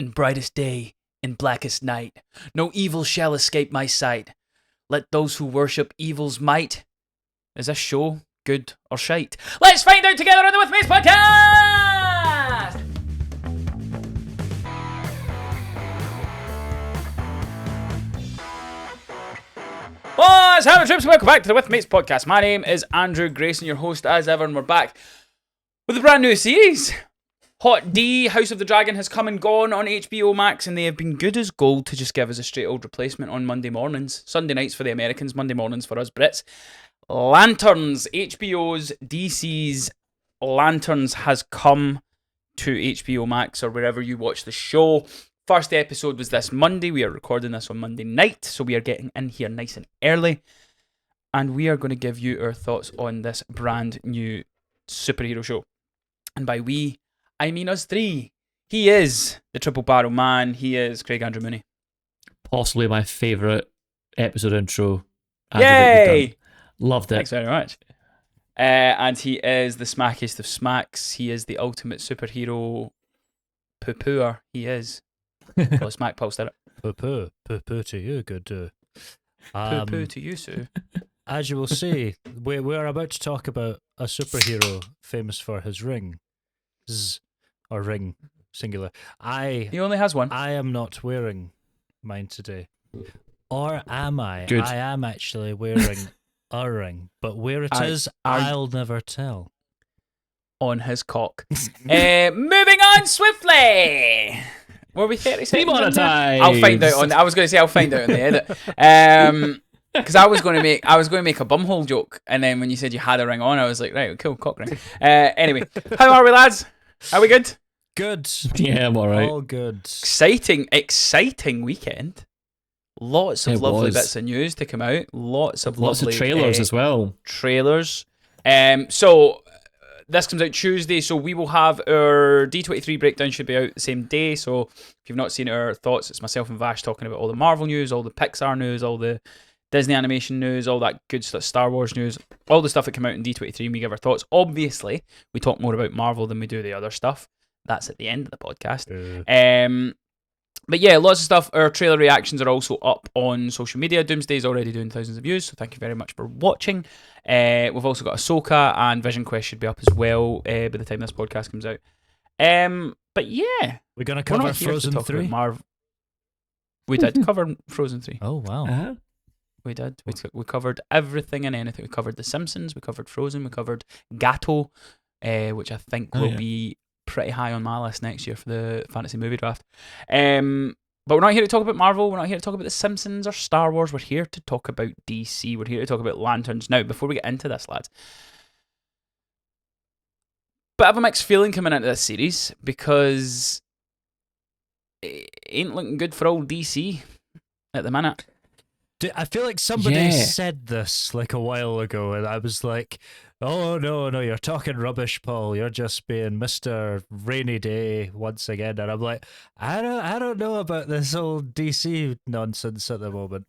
In brightest day, in blackest night, no evil shall escape my sight. Let those who worship evil's might. Is this show good or shite? Let's find out together on the With Mates podcast! Boys, how are trips? Welcome back to the With Mates podcast. My name is Andrew Grayson, your host as ever, and we're back with a brand new series. Hot D, House of the Dragon has come and gone on HBO Max, and they have been good as gold to just give us a straight old replacement on Monday mornings. Sunday nights for the Americans, Monday mornings for us Brits. Lanterns, HBO's, DC's Lanterns has come to HBO Max or wherever you watch the show. First episode was this Monday. We are recording this on Monday night, so we are getting in here nice and early. And we are going to give you our thoughts on this brand new superhero show. And by we, I mean us three. He is the Triple Barrel Man. He is Craig Andrew Mooney. Possibly my favourite episode intro. Yay! Loved it. Thanks very much. And he is the smackiest of smacks. He is the ultimate superhero poo-pooer. He is. Well, Smack Pulse did it. Poo-poo to you, good do. Poo-poo to you, Sue. As you will see, we're about to talk about a superhero famous for his ring. Or ring, singular. He only has one. I am not wearing mine today. Or am I? Good. I am actually wearing a ring. But where it is, I'll never tell. On his cock. Moving on swiftly. Were we 30 seconds? Demonetized. I'll find out on. I was going to say I'll find out on the edit. Because I was going to make a bumhole joke, and then when you said you had a ring on, I was like, right, cool, cock ring. Anyway, how are we, lads? Are we good? Good. Yeah, I'm alright. All good. Exciting weekend. Lots of lovely bits of news to come out. Lots of trailers as well. Trailers. So this comes out Tuesday, so we will have our D23 breakdown should be out the same day. So if you've not seen our thoughts, it's myself and Vash talking about all the Marvel news, all the Pixar news, all the Disney animation news, all that good stuff, Star Wars news, all the stuff that came out in D23, and we give our thoughts. Obviously, we talk more about Marvel than we do the other stuff. That's at the end of the podcast. But yeah, lots of stuff. Our trailer reactions are also up on social media. Doomsday's already doing thousands of views, so thank you very much for watching. We've also got Ahsoka, and Vision Quest should be up as well by the time this podcast comes out. But yeah. We're going to cover Frozen 3? We did cover Frozen 3. Oh, wow. Uh-huh. We did. We covered everything and anything. We covered The Simpsons. We covered Frozen. We covered Gato, which I think will be pretty high on my list next year for the fantasy movie draft. But we're not here to talk about Marvel. We're not here to talk about The Simpsons or Star Wars. We're here to talk about DC. We're here to talk about Lanterns. Now, before we get into this, lads, but I have a mixed feeling coming into this series because it ain't looking good for old DC at the minute. I feel like somebody said this like a while ago, and I was like, oh, no, you're talking rubbish, Paul. You're just being Mr. Rainy Day once again. And I'm like, I don't know about this old DC nonsense at the moment.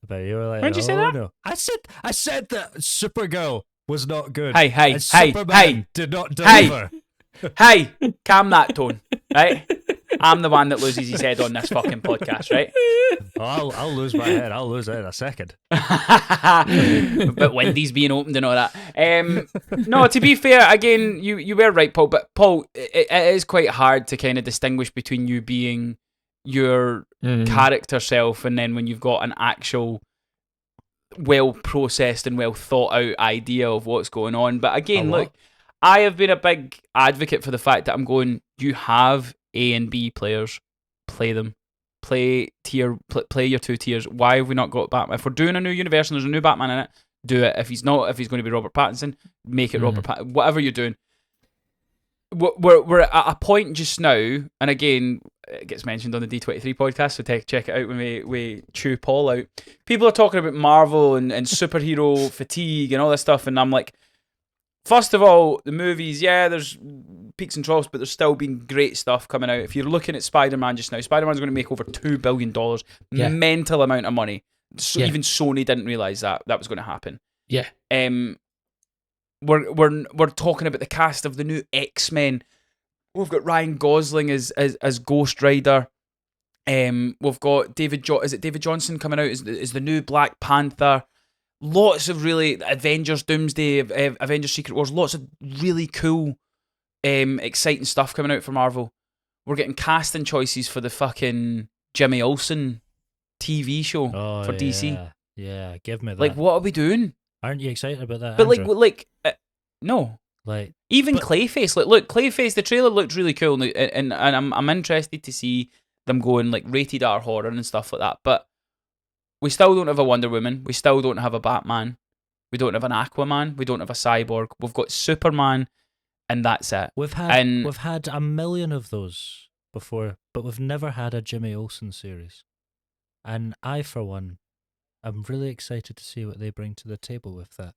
But you were like, when did you say that? No. I said that Supergirl was not good. Hey, Superman did not deliver. Hey, calm that tone, right? I'm the one that loses his head on this fucking podcast, right? Oh, I'll lose my head. I'll lose it in a second. But Wendy's being opened and all that. No, to be fair, again, you were right, Paul. But Paul, it is quite hard to kind of distinguish between you being your character self and then when you've got an actual well processed and well thought out idea of what's going on. But again, look, I have been a big advocate for the fact that I'm going, you have A and B players, play them. Play your two tiers. Why have we not got Batman? If we're doing a new universe and there's a new Batman in it, do it. If he's going to be Robert Pattinson, make it Robert Pattinson. Whatever you're doing. We're at a point just now, and again, it gets mentioned on the D23 podcast, so check it out when we chew Paul out. People are talking about Marvel and superhero fatigue and all this stuff, and I'm like, first of all, the movies, there's peaks and troughs, but there's still been great stuff coming out. If you're looking at Spider-Man just now, Spider-Man's going to make over $2 billion. Mental amount of money. So even Sony didn't realise that was going to happen. Yeah. We're talking about the cast of the new X-Men. We've got Ryan Gosling as Ghost Rider. We've got is it David Johnson coming out as the new Black Panther. Lots of really Avengers Doomsday, Avengers Secret Wars. Lots of really cool, exciting stuff coming out for Marvel. We're getting casting choices for the fucking Jimmy Olsen TV show for DC. Yeah, give me that. Like, what are we doing? Aren't you excited about that? But Andrew? No. Like Even Clayface. Like, look, Clayface. The trailer looked really cool, and I'm interested to see them going like rated R horror and stuff like that. But we still don't have a Wonder Woman. We still don't have a Batman. We don't have an Aquaman. We don't have a Cyborg. We've got Superman, and that's it. We've had a million of those before, but we've never had a Jimmy Olsen series. And I, for one, am really excited to see what they bring to the table with that.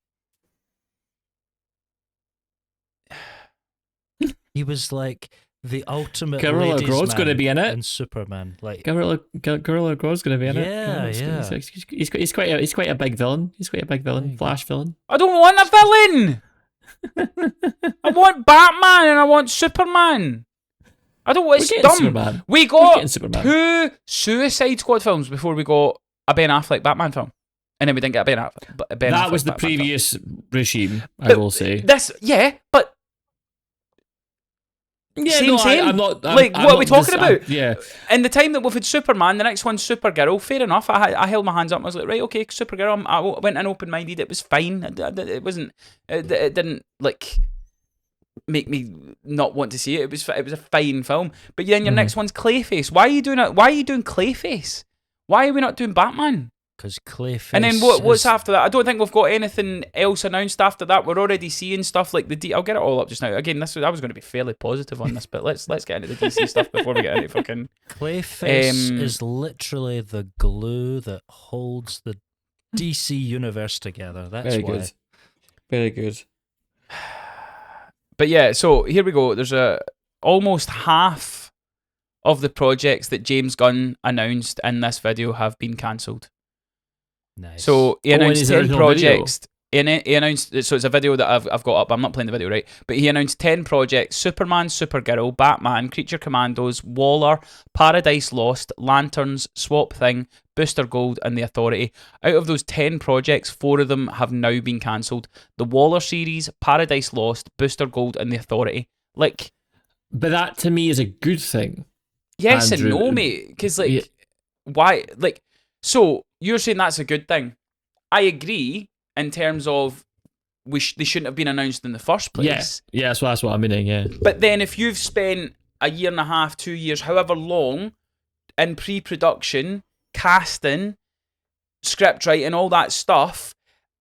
He was like the ultimate Gorilla ladies' Grodd's man going to be in it. and Superman. Like Gorilla Grodd's going to be in it. Yeah. He's quite a big villain. He's quite a big villain. Flash villain. I don't want a villain. I want Batman and I want Superman. I don't want. It's dumb. Superman. We got Superman. 2 Suicide Squad films before we got a Ben Affleck Batman film, and then we didn't get a Ben Affleck. That was the Batman previous film. regime, I will say. But same. What are we talking about? Yeah. In the time that we've had Superman, the next one's Supergirl. Fair enough. I held my hands up and I was like, right, okay, Supergirl. I went in open-minded. It was fine. It wasn't. It didn't like make me not want to see it. It was a fine film. But then your next one's Clayface. Why are you doing it? Why are you doing Clayface? Why are we not doing Batman? Because Clayface. And then what's after that? I don't think we've got anything else announced after that. We're already seeing stuff like I'll get it all up just now. Again, I was going to be fairly positive on this, but let's get into the DC stuff before we get into fucking. Clayface is literally the glue that holds the DC universe together. That's very why. good. Very good. But yeah, so here we go. There's almost half of the projects that James Gunn announced in this video have been cancelled. Nice. So he announced 10 projects. He announced, so it's a video that I've got up. I'm not playing the video, right? But he announced 10 projects: Superman, Supergirl, Batman, Creature Commandos, Waller, Paradise Lost, Lanterns, Swamp Thing, Booster Gold, and The Authority. Out of those 10 projects, 4 of them have now been cancelled. The Waller series, Paradise Lost, Booster Gold, and The Authority. Like, but that to me is a good thing. Yes Andrew, and no, mate. Because why? Like, so you're saying that's a good thing. I agree in terms of they shouldn't have been announced in the first place. Yeah, that's what I'm meaning, yeah. But then if you've spent a year and a half, 2 years, however long, in pre-production, casting, script writing, all that stuff,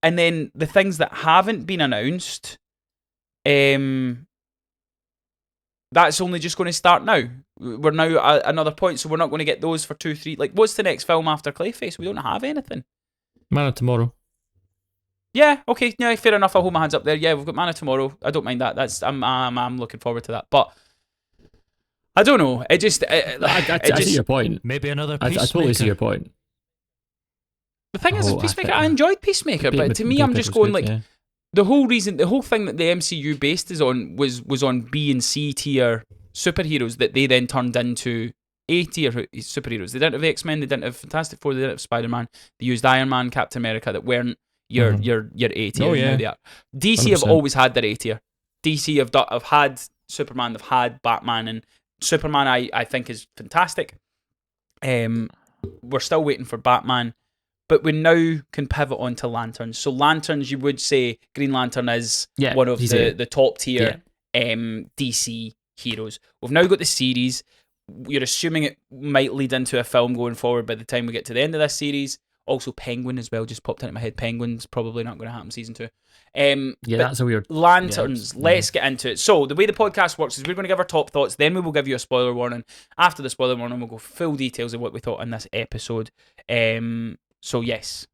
and then the things that haven't been announced, that's only just going to start now. We're now at another point, so we're not going to get those for 2, 3. Like, what's the next film after Clayface? We don't have anything. Man of Tomorrow. Yeah, okay, yeah, fair enough. I'll hold my hands up there. Yeah, we've got Man of Tomorrow. I don't mind that. I'm looking forward to that. But I don't know. It just I see your point. Maybe another Peacemaker. I totally see your point. The thing is, Peacemaker. I enjoyed Peacemaker, but to me, I'm just going like the whole thing that the MCU based is on was on B and C tier superheroes that they then turned into A tier superheroes. They didn't have X-Men. They didn't have Fantastic Four. They didn't have Spider-Man. They used Iron Man, Captain America that weren't your A tier. Oh, yeah. Now they are. DC 100%. Have always had their A tier. DC have had Superman. They've had Batman, and Superman I think is fantastic. We're still waiting for Batman, but we now can pivot on to Lanterns. So Lanterns, you would say Green Lantern is one of the top tier DC heroes. We've now got the series. You're assuming it might lead into a film going forward by the time we get to the end of this series. Also, Penguin as well just popped into my head. Penguin's probably not going to happen season 2. That's a weird... Lanterns, let's get into it. So, the way the podcast works is we're going to give our top thoughts, then we will give you a spoiler warning. After the spoiler warning, we'll go full details of what we thought in this episode. So, yes,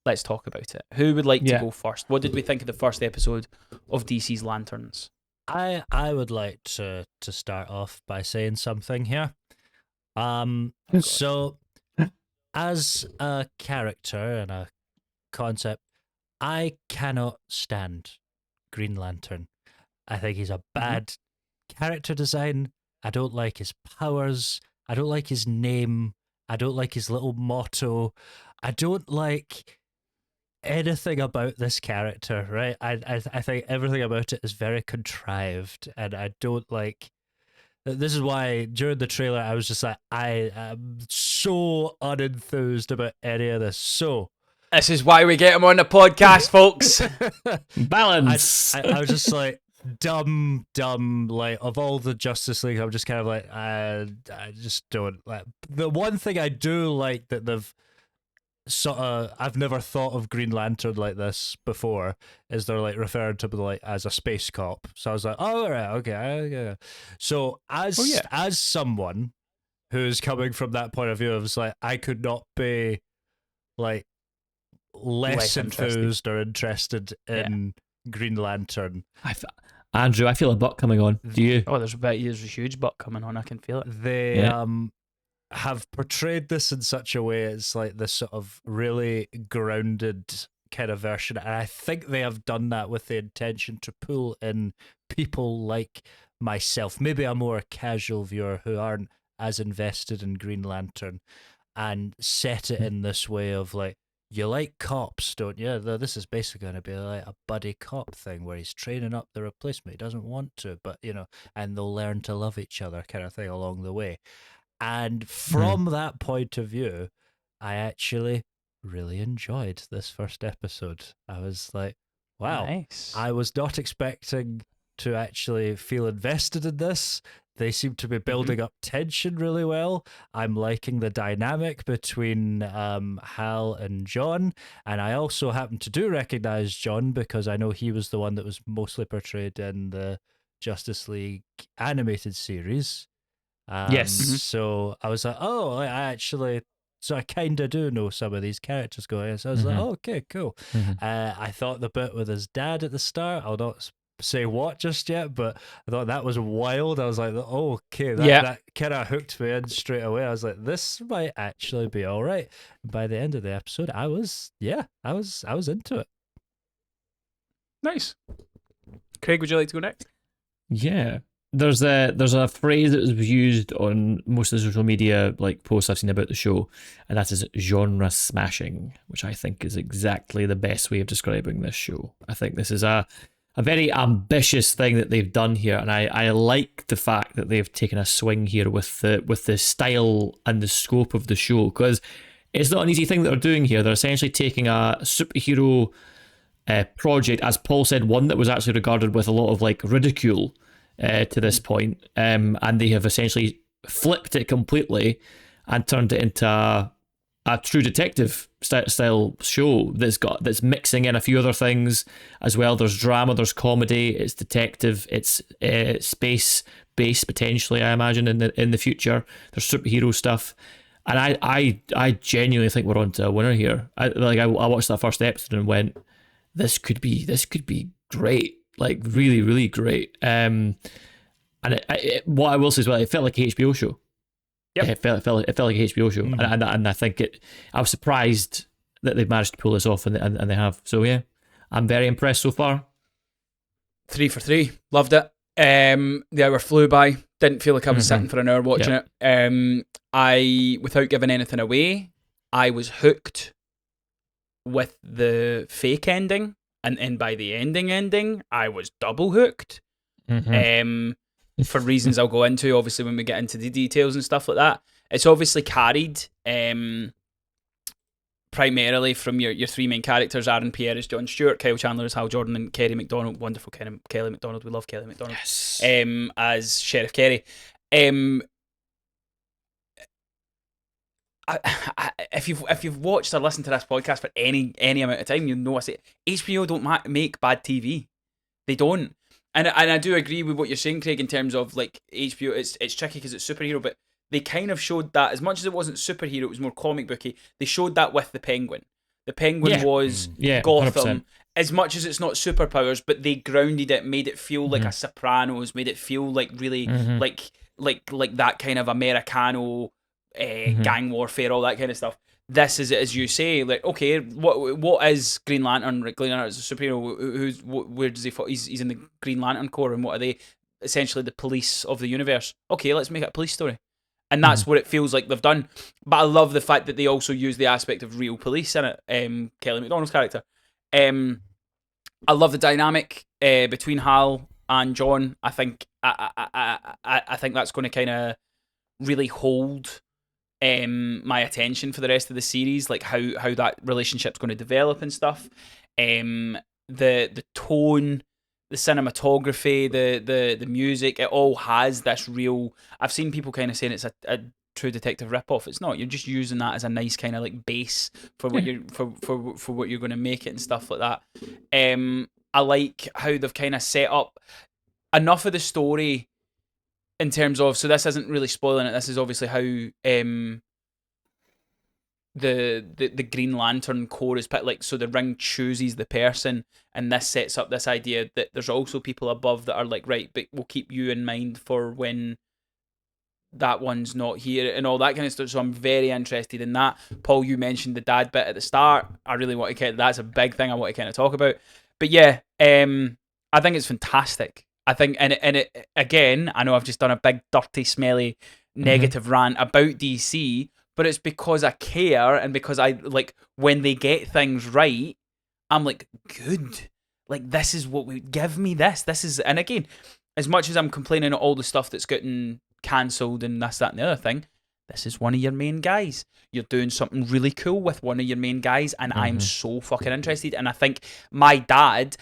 let's talk about it. Who would like to go first? What did we think of the first episode of DC's Lanterns? I would like to start off by saying something here. So... As a character and a concept, I cannot stand Green Lantern. I think he's a bad character design. I don't like his powers. I don't like his name. I don't like his little motto. I don't like anything about this character, right? I think everything about it is very contrived, and I don't like. This is why during the trailer I was just like, I am so unenthused about any of this. So this is why we get him on the podcast, folks. Balance. I was just like dumb. Like of all the Justice League, I'm just kind of like I just don't like. The one thing I do like that they've sort of I've never thought of Green Lantern like this before is they're like referring to him like as a space cop. So I was like, oh right, okay. So as someone who's coming from that point of view, I was like, I could not be like less enthused or interested in Green Lantern. Andrew, I feel a butt coming on. Do you? Oh, there's a huge butt coming on. I can feel it. They have portrayed this in such a way it's like this sort of really grounded kind of version, and I think they have done that with the intention to pull in people like myself, maybe a more casual viewer who aren't as invested in Green Lantern, and set it in this way of like, you like cops, don't you? This is basically going to be like a buddy cop thing where he's training up the replacement. He doesn't want to, but and they'll learn to love each other kind of thing along the way. And from that point of view, I actually really enjoyed this first episode. I was like, wow, nice. I was not expecting to actually feel invested in this. They seem to be building up tension really well. I'm liking the dynamic between Hal and John. And I also happen to recognize John because I know he was the one that was mostly portrayed in the Justice League animated series. Yes. So I was like, oh, so I kind of do know some of these characters going. So I was like, oh, okay, cool. I thought the bit with his dad at the start, I'll not say what just yet, but I thought that was wild. I was like, oh, okay, that kind of hooked me in straight away. I was like, this might actually be all right. And by the end of the episode, I was into it. Nice. Craig, would you like to go next? Yeah. There's a phrase that was used on most of the social media like posts I've seen about the show, and that is genre smashing, which I think is exactly the best way of describing this show. I think this is a very ambitious thing that they've done here, and I like the fact that they've taken a swing here with the style and the scope of the show, because it's not an easy thing that they're doing here. They're essentially taking a superhero project, as Paul said, one that was actually regarded with a lot of like ridicule to this point, and they have essentially flipped it completely and turned it into a true detective style show that's mixing in a few other things as well. There's drama, there's comedy, it's detective, it's space based potentially, I imagine, in the future. There's superhero stuff, and I genuinely think we're on to a winner here. I watched that first episode and went, this could be great. Like really, really great. And what I will say as well, it felt like a HBO show. Yep. It felt like a HBO show, and I think I was surprised that they've managed to pull this off, and they have. So yeah, I'm very impressed so far. 3 for 3, loved it. The hour flew by. Didn't feel like I was sitting for an hour watching it. I, without giving anything away, I was hooked with the fake ending. And by the ending, I was double hooked. For reasons I'll go into, obviously, when we get into the details and stuff like that. It's obviously carried primarily from your three main characters, Aaron Pierre as John Stewart, Kyle Chandler as Hal Jordan, and Kerry McDonald, wonderful Kelly McDonald, we love Kelly McDonald, yes. As Sheriff Kerry. If you've watched or listened to this podcast for any amount of time, you know I say HBO don't make bad TV. They don't, and I do agree with what you're saying, Craig, in terms of like HBO. It's tricky because it's superhero, but they kind of showed that as much as it wasn't superhero, it was more comic booky. They showed that with the Penguin. The Penguin was Gotham. 100%. As much as it's not superpowers, but they grounded it, made it feel like a Sopranos, made it feel like really like that kind of Americano. Gang warfare, all that kind of stuff. This is, as you say, like, okay, what is Green Lantern? Green Lantern is a superhero. Where does he fall? He's in the Green Lantern Corps, and what are they? essentially the police of the universe. Okay, let's make it a police story. And that's what it feels like they've done. But I love the fact that they also use the aspect of real police in it. Kelly MacDonald's character. I love the dynamic between Hal and John. I think I think that's going to kind of really hold my attention for the rest of the series, like how that relationship's going to develop and stuff. The tone, the cinematography, the music, it all has this real. I've seen people kind of saying it's a True Detective ripoff. It's not. You're just using that as a nice kind of like base for what you're for what you're going to make it and stuff like that. I like how they've kind of set up enough of the story in terms of, so this isn't really spoiling it. This is obviously how the Green Lantern Corps is put, like, so the ring chooses the person, and this sets up this idea that there's also people above that are like, right, but we'll keep you in mind for when that one's not here and all that kind of stuff. So I'm very interested in that. Paul, you mentioned the dad bit at the start. I really want to that's a big thing I want to kind of talk about. But yeah, I think it's fantastic. I think, and it again, I know I've just done a big, dirty, smelly, negative rant about DC, but it's because I care, and because I like when they get things right, I'm like, good. Like, this is what we give me. This is, and again, as much as I'm complaining at all the stuff that's getting cancelled and this, that, and the other thing, this is one of your main guys. You're doing something really cool with one of your main guys, and I'm so fucking interested. And I think my dad,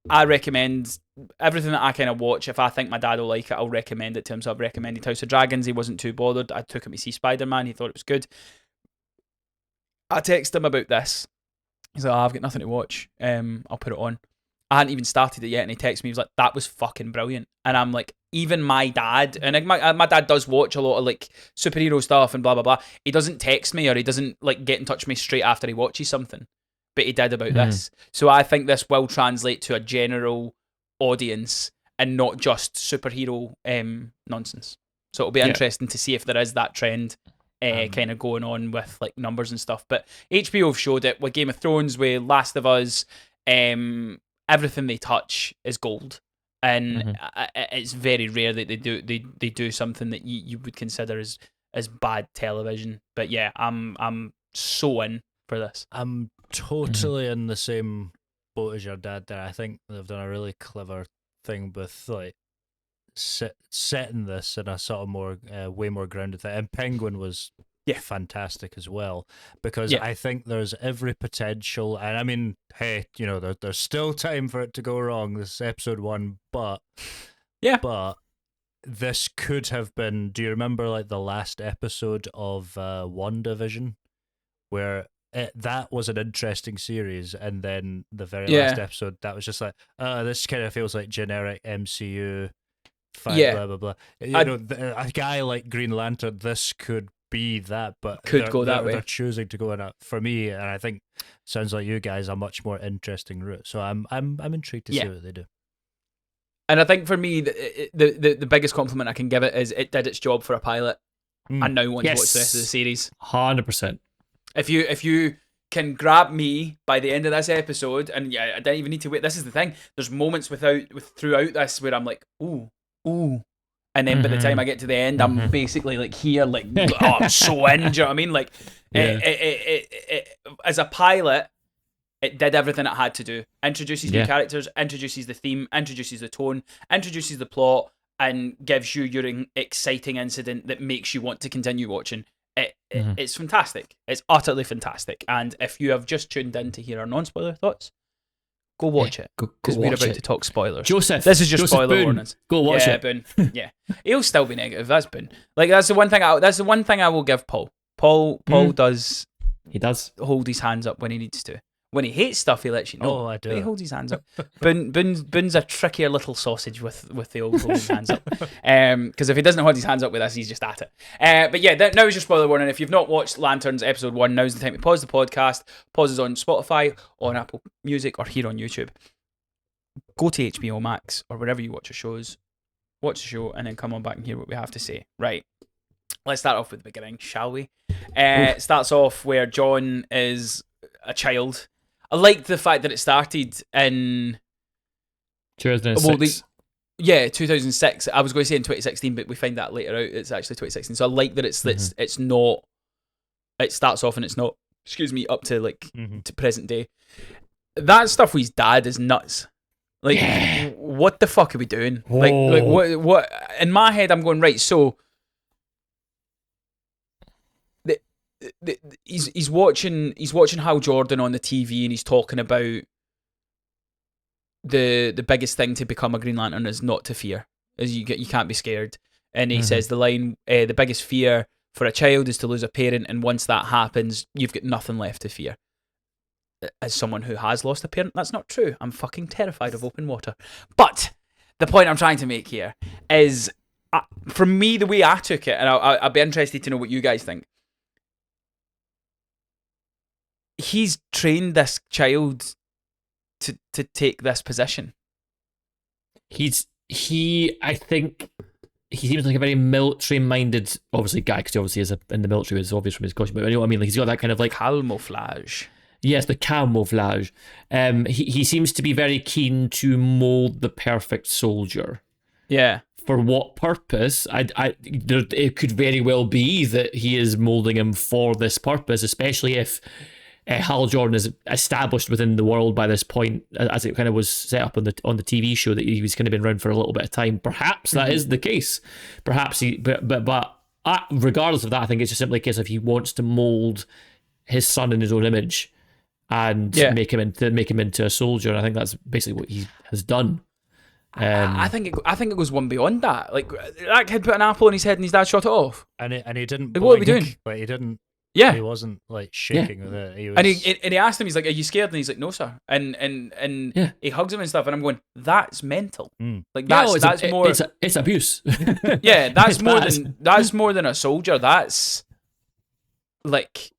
I recommend everything that I kind of watch. If I think my dad will like it, I'll recommend it to him. So I've recommended House of Dragons. He wasn't too bothered. I took him to see Spider-Man. He thought it was good. I texted him about this. He's like, oh, I've got nothing to watch. I'll put it on. I hadn't even started it yet, and he texted me. He was like, that was fucking brilliant. And I'm like, even my dad, and my dad does watch a lot of like superhero stuff and blah, blah, blah. He doesn't text me, or he doesn't like get in touch with me straight after he watches something. But he did about this. So I think this will translate to a general audience and not just superhero nonsense. So it'll be interesting to see if there is that trend kind of going on with like numbers and stuff. But HBO have showed it with Game of Thrones, with Last of Us. Everything they touch is gold, and it's very rare that they do something that you would consider as bad television. But yeah, I'm so in for this. I'm totally in the same boat as your dad there. I think they've done a really clever thing with like setting this in a sort of more way more grounded thing. And Penguin was fantastic as well, because I think there's every potential, and I mean, hey, you know, there's still time for it to go wrong. This is episode 1, but this could have been. Do you remember like the last episode of WandaVision, where that was an interesting series, and then the very last episode, that was just like, this kind of feels like generic MCU. Blah blah blah. You know, a guy like Green Lantern, this could be that, but could go that way. They're choosing to go in it for me, and I think sounds like you guys a much more interesting route. So I'm intrigued to see what they do. And I think for me, the biggest compliment I can give it is it did its job for a pilot. I now want to watch the rest of the series. 100%. If you can grab me by the end of this episode, and I didn't even need to wait. This is the thing. There's moments throughout this where I'm like, ooh, and then by the time I get to the end, I'm basically like here, like, oh, I'm so in. Do you know what I mean? Like, it, as a pilot, it did everything it had to do. Introduces new characters, introduces the theme, introduces the tone, introduces the plot, and gives you your exciting incident that makes you want to continue watching. It's fantastic. It's utterly fantastic. And if you have just tuned in to hear our non-spoiler thoughts, go watch it, because we're about to talk spoilers. Joseph, this is just Joseph spoiler Boone. warnings. Go watch it. Boone. Yeah, he'll still be negative. That's Boone. Like, that's the one thing. That's the one thing I will give Paul. Paul does. He does hold his hands up when he needs to. When he hates stuff, he lets you know. Oh, I do. But he holds his hands up. Boone's a trickier little sausage with the old holding hands up. Because if he doesn't hold his hands up with us, he's just at it. But yeah, now is your spoiler warning. If you've not watched Lanterns episode 1, now's the time to pause the podcast. Pause on Spotify, on Apple Music, or here on YouTube. Go to HBO Max or wherever you watch your shows. Watch the show and then come on back and hear what we have to say. Right. Let's start off with the beginning, shall we? It starts off where John is a child. I liked the fact that it started in 2006. Yeah, 2006. I was going to say in 2016, but we find that later out. It's actually 2016. So I like that it's not. It starts off and it's not. Excuse me, up to like to present day. That stuff with his dad is nuts. Like, what the fuck are we doing? Like what? In my head, I'm going right. So, he's watching Hal Jordan on the TV, and he's talking about the biggest thing to become a Green Lantern is not to fear, is you can't be scared. And he says the line, the biggest fear for a child is to lose a parent, and once that happens, you've got nothing left to fear. As someone who has lost a parent, that's not true. I'm fucking terrified of open water. But the point I'm trying to make here is, for me, the way I took it, and I'll be interested to know what you guys think. He's trained this child to take this position. I think he seems like a very military-minded, obviously, guy, because he obviously is in the military, it's obvious from his costume, but you know what I mean? Like, he's got that kind of like... Camouflage. Yes, the camouflage. He seems to be very keen to mold the perfect soldier. Yeah. For what purpose? It could very well be that he is molding him for this purpose, especially if Hal Jordan is established within the world by this point, as it kind of was set up on the TV show, that he was kind of been around for a little bit of time. Perhaps that is the case. Perhaps regardless of that, I think it's just simply a case of he wants to mold his son in his own image and make him into a soldier. And I think that's basically what he has done. I think it goes one beyond that. Like, that kid put an apple in his head and his dad shot it off. And he didn't. Like, what are we doing? But he didn't. Yeah, he wasn't like shaking with it. He was... and he asked him, he's like, "Are you scared?" And he's like, "No, sir." And he hugs him and stuff. And I'm going, "That's mental. Like that's more. It's abuse." Yeah, that's more than a soldier. That's like.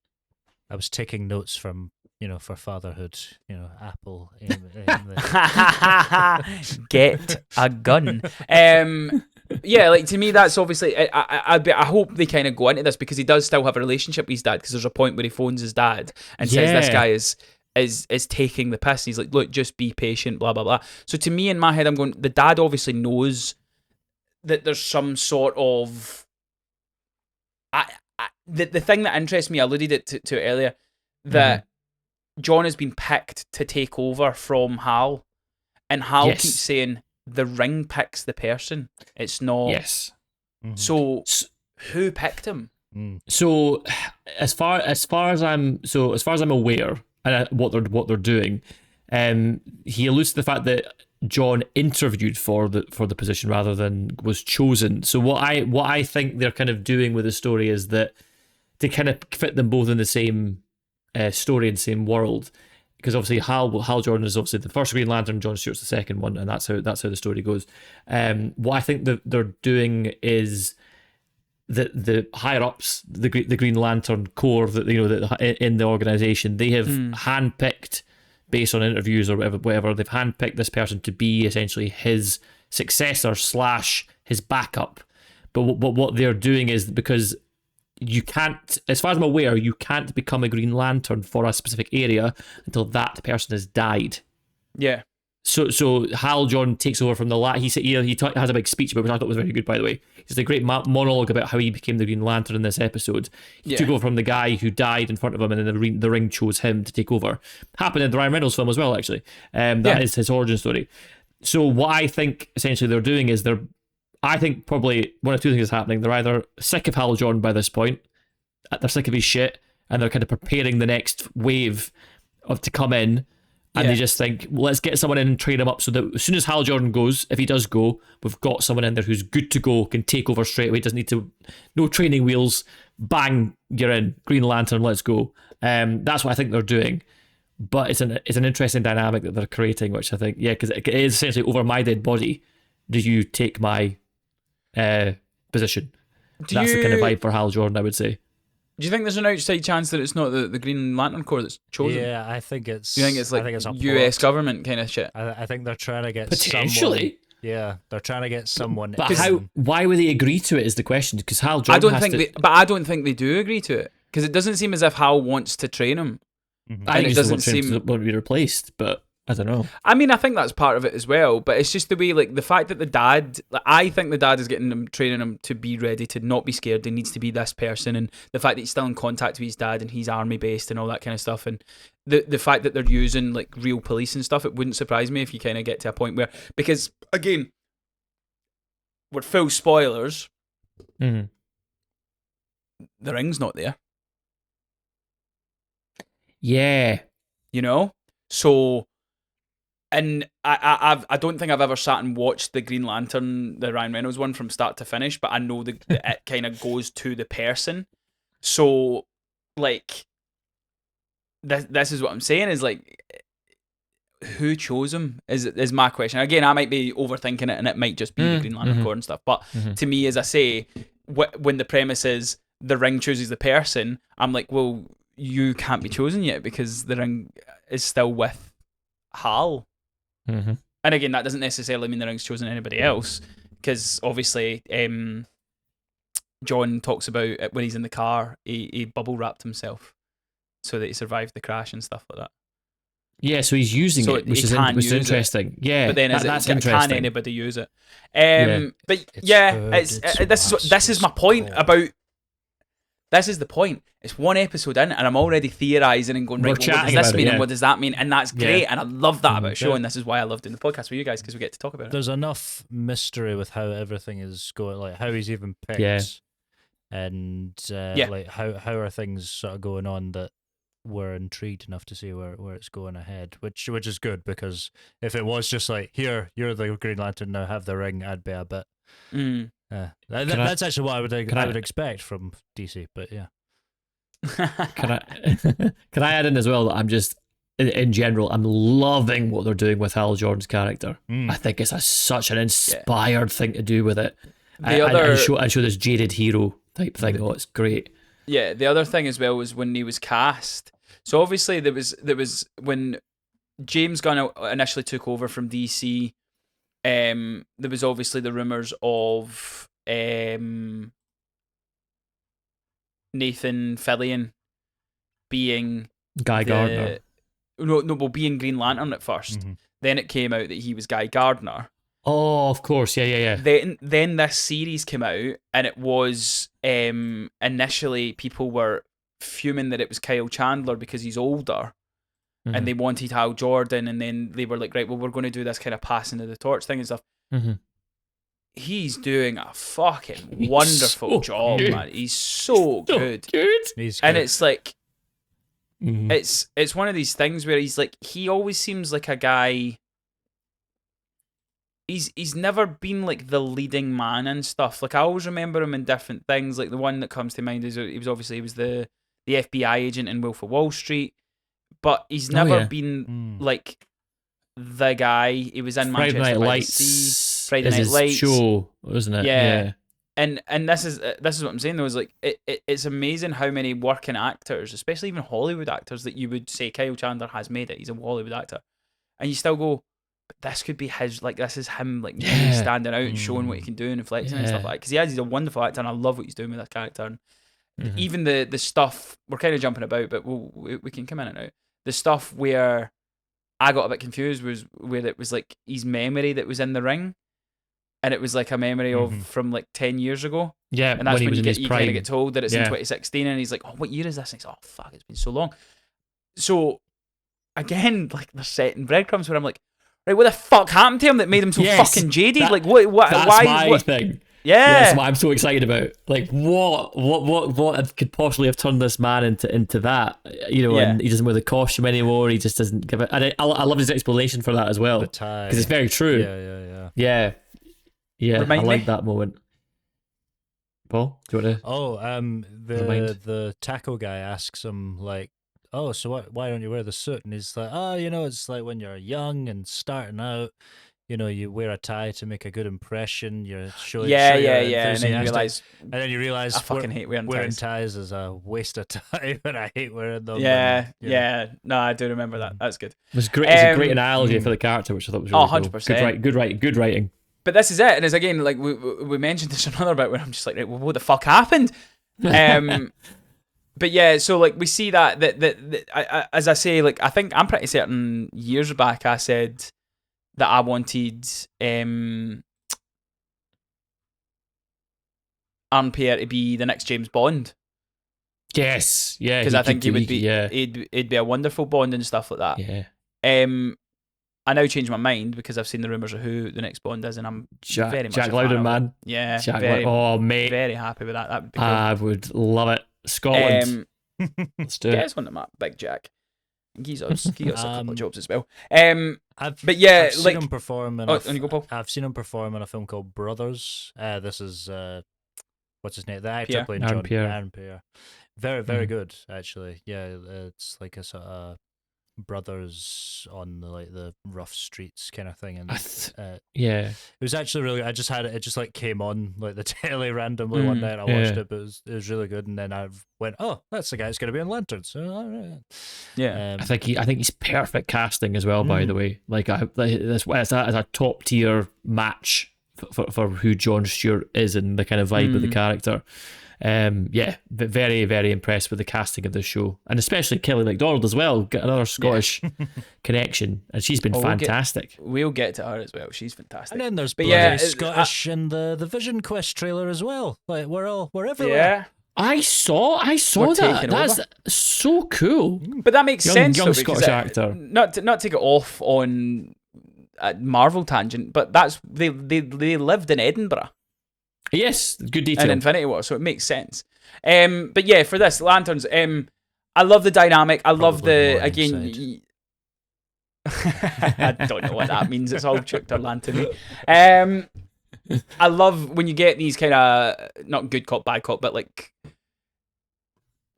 I was taking notes from, for fatherhood, Apple. Get a gun. Yeah, like, to me, that's obviously. I hope they kind of go into this, because he does still have a relationship with his dad, because there's a point where he phones his dad and says this guy is taking the piss. And he's like, "Look, just be patient, blah blah blah." So to me, in my head, I'm going, the dad obviously knows that there's some sort of. The thing that interests me, I alluded it to earlier, that John has been picked to take over from Hal, and Hal keeps saying the ring picks the person. It's not. Yes. So who picked him? So as far as I'm aware, and what they're doing, he alludes to the fact that John interviewed for the position rather than was chosen. So what I think they're kind of doing with the story is that to kind of fit them both in the same story and same world, because obviously Hal Jordan is obviously the first Green Lantern, John Stewart's the second one, and that's how the story goes. What I think that they're doing is that the higher ups, the Green Lantern Corps, that that in the organization, they have handpicked, based on interviews or whatever, they've handpicked this person to be essentially his successor / his backup. But what they're doing is, because you can't, as far as I'm aware, you can't become a Green Lantern for a specific area until that person has died. Yeah. So Hal Jordan takes over from he has a big speech about, which I thought was very good, by the way. It's a great monologue about how he became the Green Lantern in this episode. He took over from the guy who died in front of him, and then the ring chose him to take over. Happened in the Ryan Reynolds film as well, actually. That is his origin story. So what I think essentially they're doing is I think probably one of two things is happening. They're either sick of Hal Jordan by this point, they're sick of his shit, and they're kind of preparing the next wave to come in. And they just think, well, let's get someone in and train him up so that as soon as Hal Jordan goes, if he does go, we've got someone in there who's good to go, can take over straight away, doesn't need to, no training wheels, bang, you're in, Green Lantern, let's go. That's what I think they're doing. But it's an interesting dynamic that they're creating, which I think, because it is essentially, over my dead body, do you take my position? That's the kind of vibe for Hal Jordan, I would say. Do you think there's an outside chance that it's not the Green Lantern Corps that's chosen? Yeah, I think it's. You think it's like US government kind of shit? I think they're trying to get potentially. Yeah, they're trying to get someone. But why would they agree to it? Is the question? Because Hal Jordan. I don't think they do agree to it, because it doesn't seem as if Hal wants to train him. I think it doesn't seem to want to be replaced, but I don't know. I mean, I think that's part of it as well, but it's just the way, like, the fact that the dad, like, I think the dad is getting him, training him to be ready, to not be scared, he needs to be this person, and the fact that he's still in contact with his dad and he's army based and all that kind of stuff, and the fact that they're using, like, real police and stuff, it wouldn't surprise me if you kind of get to a point where, because, again, we're full spoilers, Mm-hmm. the ring's not there. Yeah. You know? So, and I don't think I've ever sat and watched the Green Lantern, the Ryan Reynolds one, from start to finish, but I know that it kind of goes to the person. So, like, this is what I'm saying, is like, who chose him is my question. Again, I might be overthinking it, and it might just be the Green Lantern Corps and stuff, but to me, as I say, when the premise is the ring chooses the person, I'm like, well, you can't be chosen yet because the ring is still with Hal. Mm-hmm. And again, that doesn't necessarily mean the ring's chosen anybody else, because obviously John talks about it when he's in the car, he bubble wrapped himself so that he survived the crash and stuff like that. Yeah, so he's using So it, which he is can't use interesting. it. Yeah, But then that's interesting. can anybody use it? Yeah. But It's yeah, good, this is my point cool. about. This is the point. It's one episode in, and I'm already theorising and going, We're right, well, what does chatting this about it, mean, yeah. and what does that mean? And that's great, Yeah. and I love that about a show, Yeah. and this is why I love doing the podcast with you guys, because we get to talk about it. There's enough mystery with how everything is going, like how he's even picked, Yeah. and Yeah. like how are things sort of going on, that we're intrigued enough to see where it's going ahead, which is good, because if it was just like, here, you're the Green Lantern, now have the ring, I'd be a bit. That's actually what I would expect from DC, but yeah. Can I add in as well that I'm just, in general, I'm loving what they're doing with Hal Jordan's character. I think it's such an inspired thing to do with it. And show this jaded hero type thing. Oh, it's great. Yeah, the other thing as well was when he was cast. So obviously there was when James Gunn initially took over from DC. There was obviously the rumors of Nathan Fillion being Guy Gardner. being Green Lantern at 1st. Mhm. Then it came out that he was Guy Gardner. Oh, of course. Yeah. Then this series came out, and it was initially people were fuming that it was Kyle Chandler because he's older, Mhm. and they wanted Hal Jordan, and then they were like, right, well, we're going to do this kind of passing of the torch thing and stuff. Mm-hmm. He's doing a fucking wonderful so job, good. man. He's so good. He's And good. it's like, Mhm. it's one of these things where he's like, he always seems like a guy. He's never been like the leading man and stuff. Like, I always remember him in different things. Like, the one that comes to mind is he was the FBI agent in Wolf of Wall Street, but he's never yeah. been like the guy. He was in Friday Manchester Night by the Lights. Sea. Friday is Night his Lights show, wasn't it? Yeah. And this is what I'm saying though, is like it's amazing how many working actors, especially even Hollywood actors, that you would say Kyle Chandler has made it. He's a Hollywood actor, and you still go, but this could be his. Like, this is him, like, really Yeah. standing out and showing what he can do and flexing and stuff Yeah. like that. Because he's a wonderful actor, and I love what he's doing with that character. And Mhm. even the stuff, we're kind of jumping about, but we can come in and out. The stuff where I got a bit confused was where it was like his memory that was in the ring. And it was like a memory of from like 10 years ago. Yeah, And that's he when was in his you kind prime. of get told that it's in Yeah. 2016. And he's like, oh, what year is this? And he's like, oh, fuck, it's been so long. So, again, like, they're setting breadcrumbs where I'm like, right, what the fuck happened to him that made him so Yes, fucking jaded? that- Like, what, That's why? my What? thing. Yeah. That's what I'm so excited about. Like, what could possibly have turned this man into that? You know, Yeah. and he doesn't wear the costume anymore. He just doesn't give it. And I love his explanation for that as well, the tie. because it's very true. Yeah. I Remind like me. that moment. Paul, do you want to? Oh, Remind. the tackle guy asks him, like, oh, so why don't you wear the suit? And he's like, oh, it's like when you're young and starting out, you wear a tie to make a good impression. You're showing Yeah. you're And then you enthusiastic. realise, You realize I fucking hate wearing ties. ties is a waste of time, and I hate wearing them. Yeah. and, No, I do remember that. That's good. It was great. It's a great Um, analogy for the character, which I thought was really 100%. cool. Good writing. But this is it. And it's again, like, we mentioned this another bit where I'm just like, right, well, what the fuck happened? But yeah, so like we see that as I say, like I think I'm pretty certain years back I said that I wanted Aaron Pierre to be the next James Bond, Yes, yeah, because he I think could he do. would be Yeah, he'd be a wonderful Bond and stuff like that. yeah. I now change my mind because I've seen the rumours of who the next Bond is, and I'm very much Jack a fan Lowden, of it. man. Yeah, Jack very, oh, mate, very happy with that. That would be cool. I would love it. Scotland. Let's do Yeah, it. it's one of my big Jack. He got us a couple of jobs as well. But yeah, I've seen like him perform in on you go, Paul. I've seen him perform in a film called Brothers. This is what's his name? The actor Pierre. playing Aaron John Pierre. Aaron Pierre. Very, very good, actually. Yeah, it's like a sort of brothers on the rough streets kind of thing, and yeah, it was actually really. I just had it just like came on like the telly randomly one night. And I watched it, but it was really good. And then I went, "Oh, that's the guy who's going to be in Lanterns." So, all right. Yeah, I think he's perfect casting as well. By the way, like it's a top tier match for who Jon Stewart is and the kind of vibe of the character. Yeah, very, very impressed with the casting of this show, and especially Kelly MacDonald as well. Got another Scottish connection, and she's been fantastic. We'll get to her as well. She's fantastic. And then there's Scottish in the Vision Quest trailer as well. Like we're everywhere. Yeah. I saw that. That's so cool. But that makes sense. Young though, Scottish actor. Not take it off on a Marvel tangent, but that's they lived in Edinburgh. Yes, good detail. And Infinity War, so it makes sense. But yeah, for this Lanterns, I love the dynamic. I love the I don't know what that means. It's all chucked or lantern. I love when you get these kind of not good cop, bad cop, but like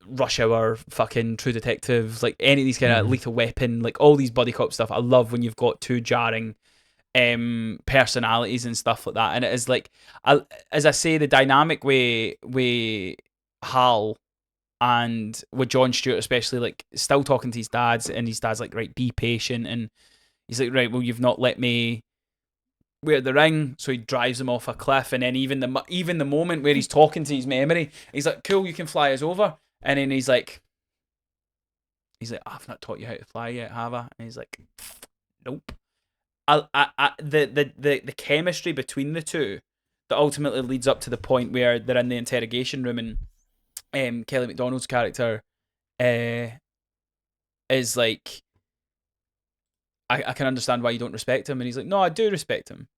Rush Hour, fucking True Detective, like any of these kind of Lethal Weapon, like all these buddy cop stuff. I love when you've got two jarring personalities and stuff like that, and it is like, as I say, the dynamic with Hal and with Jon Stewart especially, like still talking to his dads, and his dad's like, right, be patient, and he's like, right, well, you've not let me wear the ring, so he drives him off a cliff, and then even the moment where he's talking to his memory, he's like, cool, you can fly us over, and then he's like, I've not taught you how to fly yet, have I? And he's like, nope. The chemistry between the two that ultimately leads up to the point where they're in the interrogation room, and Kelly MacDonald's character is like, I can understand why you don't respect him, and he's like, no, I do respect him.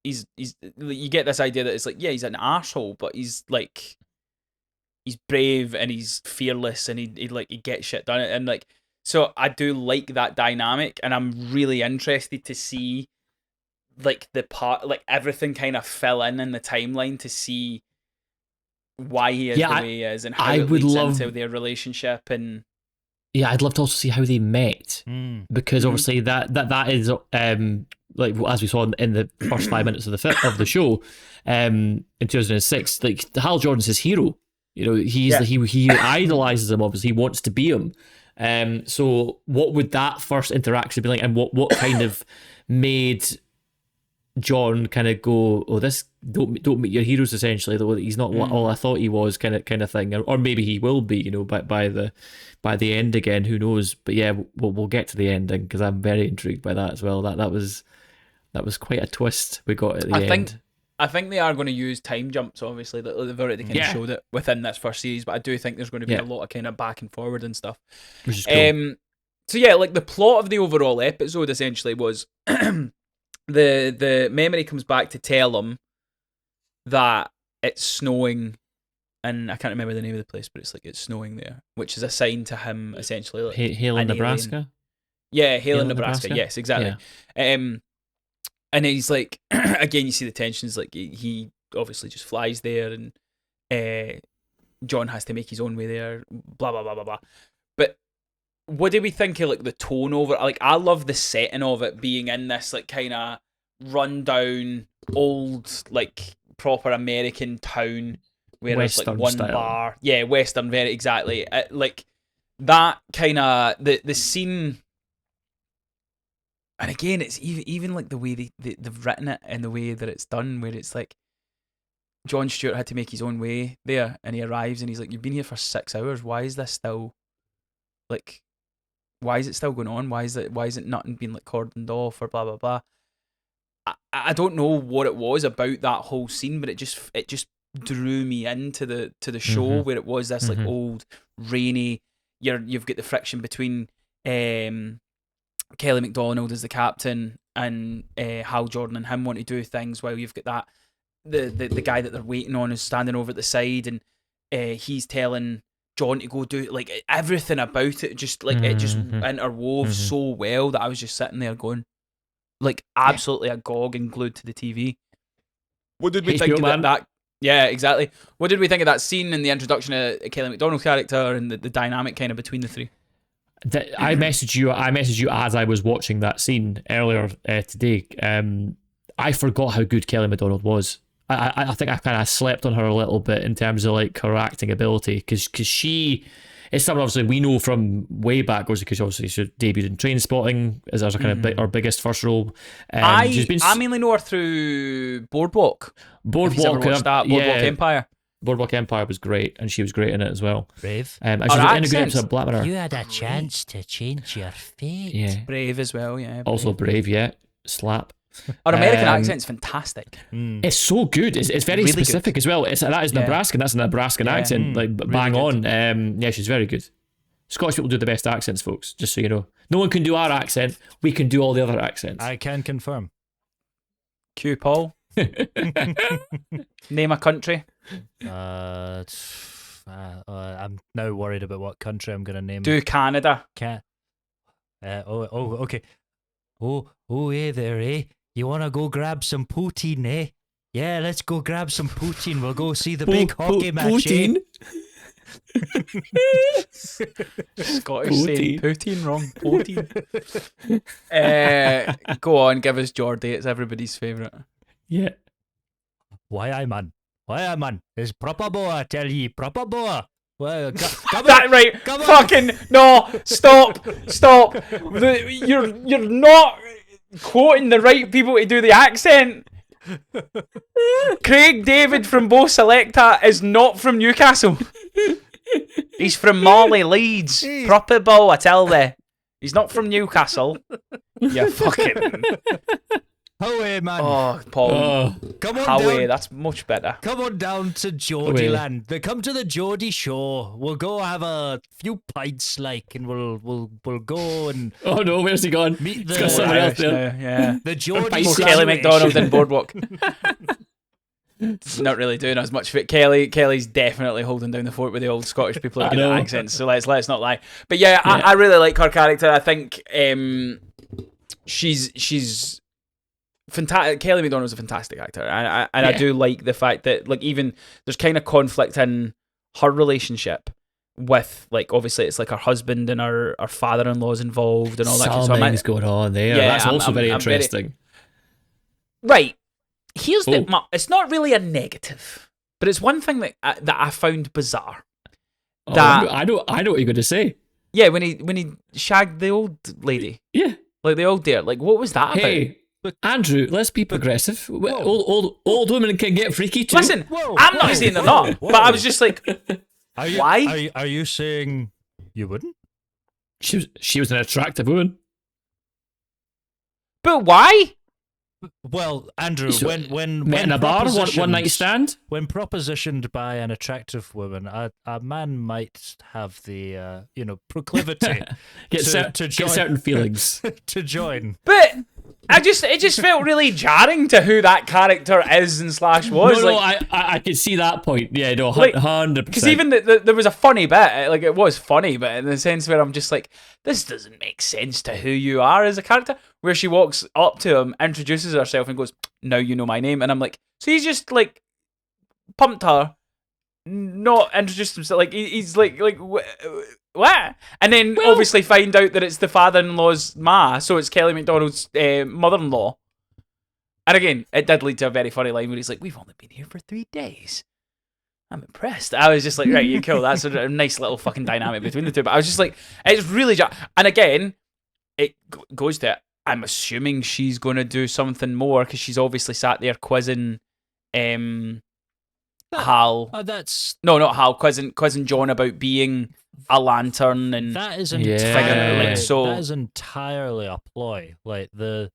He's you get this idea that it's like, yeah, he's an arsehole, but he's like, he's brave and he's fearless, and he gets shit done, and like, so I do like that dynamic, and I'm really interested to see like the part, like everything kind of fill in the timeline to see why he is the way he is, and how it leads into their relationship. And yeah, I'd love to also see how they met, because obviously that is like as we saw in the first 5 minutes of the show in 2006, like Hal Jordan's his hero. You know, he idolizes him. Obviously, he wants to be him. So what would that first interaction be like, and what kind of made John kind of go, oh, this don't meet your heroes, essentially, though he's not all I thought he was, kind of thing, or maybe he will be, you know, by the end again, who knows? But yeah, we'll get to the ending, because I'm very intrigued by that as well. That was quite a twist we got at the end. I think they are going to use time jumps, obviously. They've already kind of showed it within this first series, but I do think there's going to be a lot of kind of back and forward and stuff. Which is cool. So yeah, like the plot of the overall episode essentially was the memory comes back to tell him that it's snowing, and I can't remember the name of the place, but it's snowing there, which is a sign to him essentially. Like Hale in Nebraska? Yeah, Hale in Nebraska. Yes, exactly. Yeah. And he's like, again, you see the tensions. Like he obviously just flies there, and John has to make his own way there. Blah blah blah blah blah. But what do we think of like the tone over it? Like, I love the setting of it being in this like kind of rundown, old, like proper American town where there's like one style. bar. Yeah, Western, very exactly. Like that kind of the scene. And again, it's even like the way they've written it and the way that it's done, where it's like Jon Stewart had to make his own way there, and he arrives and he's like, "You've been here for 6 hours. Why is this still like? Why is it still going on? Why is it nothing being like cordoned off or blah blah blah?" I don't know what it was about that whole scene, but it just drew me into the show where it was this like old rainy. You've got the friction between Kelly MacDonald as the captain and Hal Jordan and him want to do things, while you've got that the guy that they're waiting on is standing over at the side, and he's telling John to go do like everything about it. Just like it just interwove so well that I was just sitting there going, like, absolutely agog and glued to the TV. What did we think of that? Yeah, exactly. What did we think of that scene and the introduction of Kelly MacDonald's character and the dynamic kind of between the three? I messaged you as I was watching that scene earlier today. I forgot how good Kelly MacDonald was. I think I kind of slept on her a little bit in terms of like her acting ability, because she is someone obviously we know from way back, because obviously she debuted in Trainspotting as our kind of our biggest first role. I mainly know her through Boardwalk. Boardwalk Empire. Boardwalk Empire was great, and she was great in it as well. Brave. And she was in a good episode of Black Mirror. You had a chance to change your fate. Yeah. Brave as well, yeah. Also Brave, yeah. Slap. Our American accent's fantastic. It's so good. It's very really specific good as well. That is Nebraskan. That's a Nebraskan accent, like really bang good. On. Yeah, she's very good. Scottish people do the best accents, folks. Just so you know, no one can do our accent. We can do all the other accents. I can confirm. Q Paul. Name a country. I'm now worried about what country I'm going to name. Do Canada. Okay. Hey there, eh? You want to go grab some poutine, eh? Yeah, let's go grab some poutine. We'll go see the big hockey match, poutine? Scottish saying poutine wrong. Poutine. Go on, give us Geordie. It's everybody's favourite. Yeah. Why I man? It's proper boa, I tell ye, proper boa. Well, come that on, right? Come Fucking on. no! Stop! You're not quoting the right people to do the accent. Craig David from Bo Selecta is not from Newcastle. He's from Morley, Leeds. Proper Bo, I tell thee. He's not from Newcastle. You fucking. Howie, man. Oh, Paul. Come on Howie, down. That's much better. Come on down to Geordie land. Come to the Geordie show. We'll go have a few pints, like, and we'll go and. Oh no, where's he gone? Meet the got someone else there. Yeah. The Geordie. Kelly MacDonald and Boardwalk. Not really doing as much for it. Kelly's definitely holding down the fort with the old Scottish people who get accents. So let's not lie. But yeah, I really like her character. I think she's fantastic. Kelly MacDonald's a fantastic actor, and I do like the fact that like even there's kind of conflict in her relationship with, like, obviously it's like her husband and her father-in-law's involved and all that. Something's going on there. Yeah, that's also very interesting. Right. Here's it's not really a negative, but it's one thing that I found bizarre. I know what you're going to say. Yeah, when he shagged the old lady. Yeah. Like the old dear. Like, what was that about? Hey, Andrew, let's be progressive. Old women can get freaky too. Listen, I'm not saying they're not, but I was just like, why? Are you saying you wouldn't? She was an attractive woman. But why? Well, Andrew, when met in a bar, one night stand. When propositioned by an attractive woman, a man might have the proclivity get certain feelings to join. But it just felt really jarring to who that character is and / was. No, I could see that point. Yeah, no, 100%. Because even there was a funny bit, like it was funny, but in the sense where I'm just like, this doesn't make sense to who you are as a character. Where she walks up to him, introduces herself, and goes, "Now you know my name," and I'm like, so he's just like pumped her, not introduced himself. Like he's like what? And then obviously find out that it's the father-in-law's ma, so it's Kelly MacDonald's mother-in-law. And again, it did lead to a very funny line where he's like, "We've only been here for 3 days." I'm impressed. I was just like, right, you're cool. That's a nice little fucking dynamic between the two. But I was just like, it's really and again, it goes to, I'm assuming she's going to do something more because she's obviously sat there quizzing Hal. That's No, not Hal. Cousin John about being a lantern and that is Yeah. entirely Like, so- that is entirely a ploy. Like that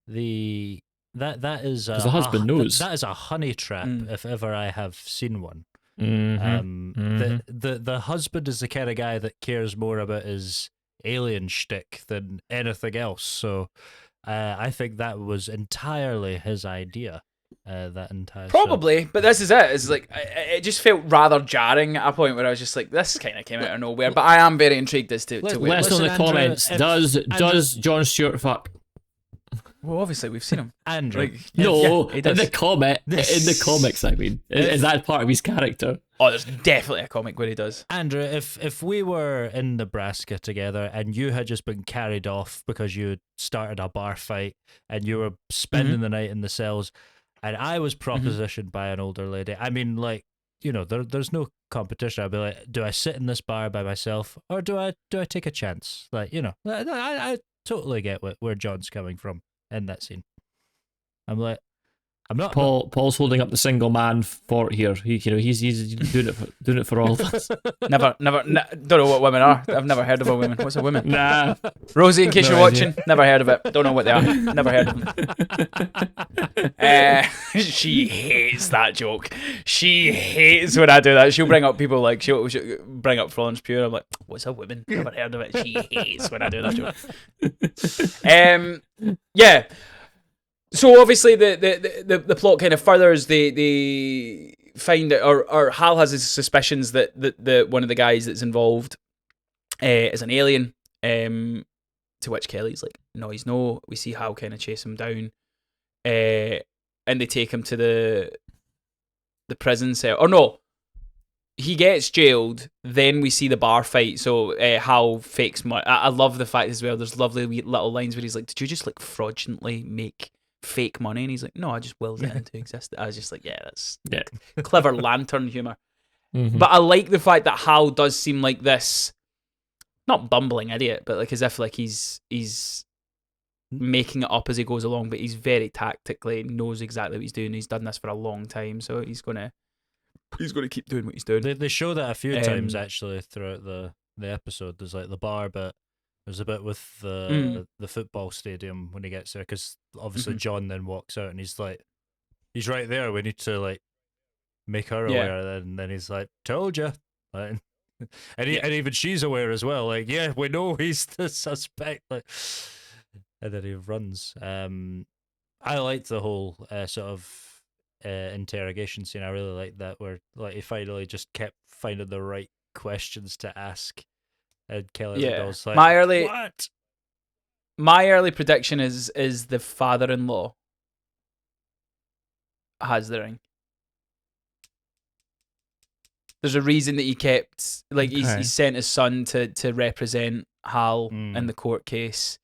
is a, 'Cause the husband knows. that is a honey trap if ever I have seen one. Mm-hmm. The husband is the kind of guy that cares more about his alien shtick than anything else. So I think that was entirely his idea. That entire show. probably, but this is it. It's like it just felt rather jarring at a point where I was just like, this kind of came out of nowhere. But I am very intrigued as to Let- where. Let us know in the Listen, Andrew, comments. Does John Stewart fuck? Well, obviously we've seen him. Andrew. Like, No, yeah, he in does. the comics. I mean, is that part of his character? Oh, there's definitely a comic where he does. Andrew, if we were in Nebraska together and you had just been carried off because you started a bar fight and you were spending the night in the cells, and I was propositioned by an older lady, I mean, like, you know, there's no competition. I'd be like, do I sit in this bar by myself or do I take a chance? Like, you know, I totally get where John's coming from in that scene. I'm like, I'm not. Paul's holding up the single man fort here. He's doing it for all of us. Never, don't know what women are. I've never heard of a woman. What's a woman? Nah. Rosie, in case No you're idea. watching, never heard of it. Don't know what they are. Never heard of them. She hates that joke. She hates when I do that. She'll bring up people like, she'll bring up Florence Pugh. I'm like, what's a woman? Never heard of it. She hates when I do that joke. Yeah. So obviously the plot kind of furthers. They find that, or Hal has his suspicions that the one of the guys that's involved is an alien. To which Kelly's like, no, he's no. We see Hal kind of chase him down, and they take him to the prison cell. Or no, he gets jailed. Then we see the bar fight. So Hal fakes money. I love the fact as well. There's lovely wee little lines where he's like, "Did you just like fraudulently make fake money?" And he's like, "No, I just willed it into existence." I was just like, "Yeah, that's clever lantern humor." Mm-hmm. But I like the fact that Hal does seem like this, not bumbling idiot, but like as if like he's making it up as he goes along. But he's very tactically knows exactly what he's doing. He's done this for a long time, so he's gonna keep doing what he's doing. They show that a few times actually throughout the episode. There's like the bar, but there's a bit with the football stadium when he gets there, because obviously John then walks out and he's like, he's right there. We need to like make her aware, and then he's like, "Told you," like, and even she's aware as well. Like, yeah, we know he's the suspect. Like, and then he runs. I liked the whole sort of interrogation scene. I really liked that, where like he finally just kept finding the right questions to ask. And Kelly goes like, my early prediction is the father-in-law has the ring. There's a reason that he kept, like, he sent his son to represent Hal in the court case.